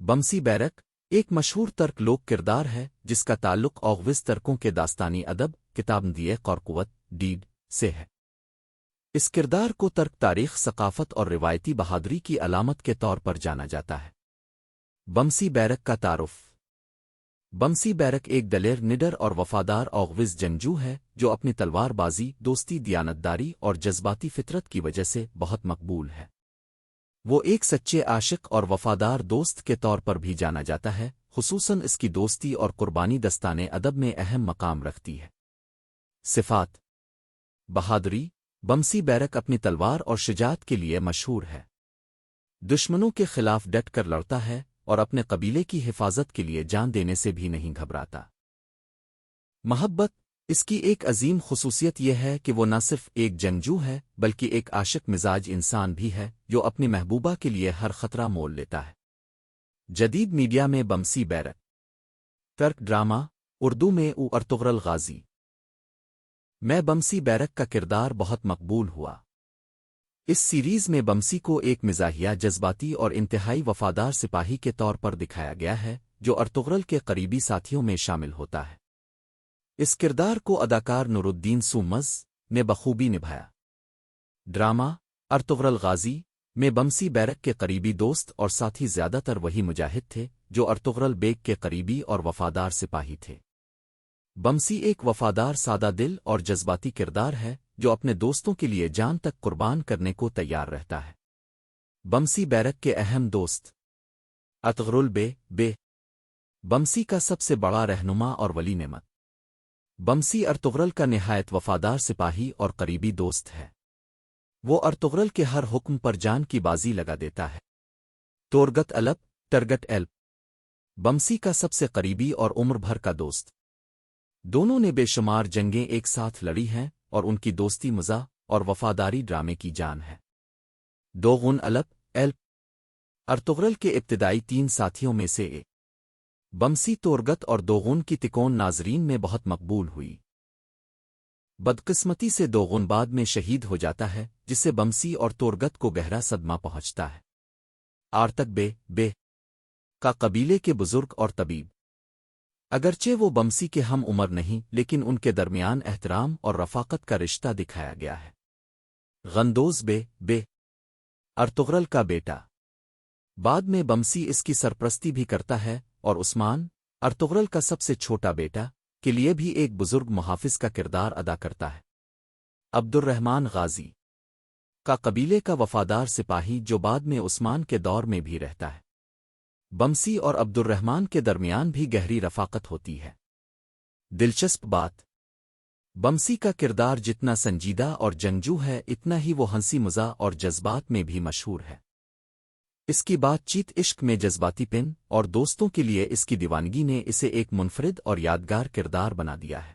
بمسی barrack ایک مشہور ترک لوک کردار ہے جس کا تعلق اوغوز ترکوں کے داستانی ادب کتاب دیے قورقوت ڈیڈ سے ہے۔ اس کردار کو ترک تاریخ ثقافت اور روایتی بہادری کی علامت کے طور پر جانا جاتا ہے۔ بمسی بیرک کا تعارف۔ بمسی بیرک ایک دلیر نڈر اور وفادار اوغوز جنگجو ہے جو اپنی تلوار بازی دوستی دیانتداری اور جذباتی فطرت کی وجہ سے بہت مقبول ہے۔ وہ ایک سچے عاشق اور وفادار دوست کے طور پر بھی جانا جاتا ہے، خصوصاً اس کی دوستی اور قربانی دستانے ادب میں اہم مقام رکھتی ہے۔ صفات۔ بہادری۔ بمسی بیرک اپنی تلوار اور شجاعت کے لیے مشہور ہے۔ دشمنوں کے خلاف ڈٹ کر لڑتا ہے اور اپنے قبیلے کی حفاظت کے لیے جان دینے سے بھی نہیں گھبراتا۔ محبت۔ اس کی ایک عظیم خصوصیت یہ ہے کہ وہ نہ صرف ایک جنگجو ہے بلکہ ایک عاشق مزاج انسان بھی ہے جو اپنی محبوبہ کے لیے ہر خطرہ مول لیتا ہے۔ جدید میڈیا میں بمسی بیرک۔ ترک ڈرامہ اردو میں ارطغرل غازی میں بمسی بیرک کا کردار بہت مقبول ہوا۔ اس سیریز میں بمسی کو ایک مزاحیہ جذباتی اور انتہائی وفادار سپاہی کے طور پر دکھایا گیا ہے جو ارطغرل کے قریبی ساتھیوں میں شامل ہوتا ہے۔ اس کردار کو اداکار نورالدین سومز نے بخوبی نبھایا۔ ڈرامہ ارطغرل غازی میں بمسی بیرک کے قریبی دوست اور ساتھی زیادہ تر وہی مجاہد تھے جو ارطغرل بیگ کے قریبی اور وفادار سپاہی تھے۔ بمسی ایک وفادار سادہ دل اور جذباتی کردار ہے جو اپنے دوستوں کے لیے جان تک قربان کرنے کو تیار رہتا ہے۔ بمسی بیرک کے اہم دوست۔ ارطغرل بے بمسی کا سب سے بڑا رہنما اور ولی نعمت۔ بمسی ارطغرل کا نہایت وفادار سپاہی اور قریبی دوست ہے۔ وہ ارطغرل کے ہر حکم پر جان کی بازی لگا دیتا ہے۔ تورگت الپ ٹرگٹ ایلپ بمسی کا سب سے قریبی اور عمر بھر کا دوست۔ دونوں نے بے شمار جنگیں ایک ساتھ لڑی ہیں اور ان کی دوستی مزاح اور وفاداری ڈرامے کی جان ہے۔ دوغن الپ ایلپ ارطغرل کے ابتدائی 3 ساتھیوں میں سے ایک۔ بمسی تورگت اور دوغن کی تکون ناظرین میں بہت مقبول ہوئی۔ بدقسمتی سے دوغن بعد میں شہید ہو جاتا ہے جس سے بمسی اور تورگت کو گہرا صدمہ پہنچتا ہے۔ آرتک بے کا قبیلے کے بزرگ اور طبیب۔ اگرچہ وہ بمسی کے ہم عمر نہیں لیکن ان کے درمیان احترام اور رفاقت کا رشتہ دکھایا گیا ہے۔ غندوز بے ارطغرل کا بیٹا۔ بعد میں بمسی اس کی سرپرستی بھی کرتا ہے اور عثمان ارطغرل کا سب سے چھوٹا بیٹا کے لیے بھی ایک بزرگ محافظ کا کردار ادا کرتا ہے۔ عبد الرحمن غازی کا قبیلے کا وفادار سپاہی جو بعد میں عثمان کے دور میں بھی رہتا ہے۔ بمسی اور عبد الرحمن کے درمیان بھی گہری رفاقت ہوتی ہے۔ دلچسپ بات۔ بمسی کا کردار جتنا سنجیدہ اور جنگجو ہے اتنا ہی وہ ہنسی مزاح اور جذبات میں بھی مشہور ہے۔ اس کی بات چیت عشق میں جذباتی پن اور دوستوں کے لیے اس کی دیوانگی نے اسے ایک منفرد اور یادگار کردار بنا دیا ہے۔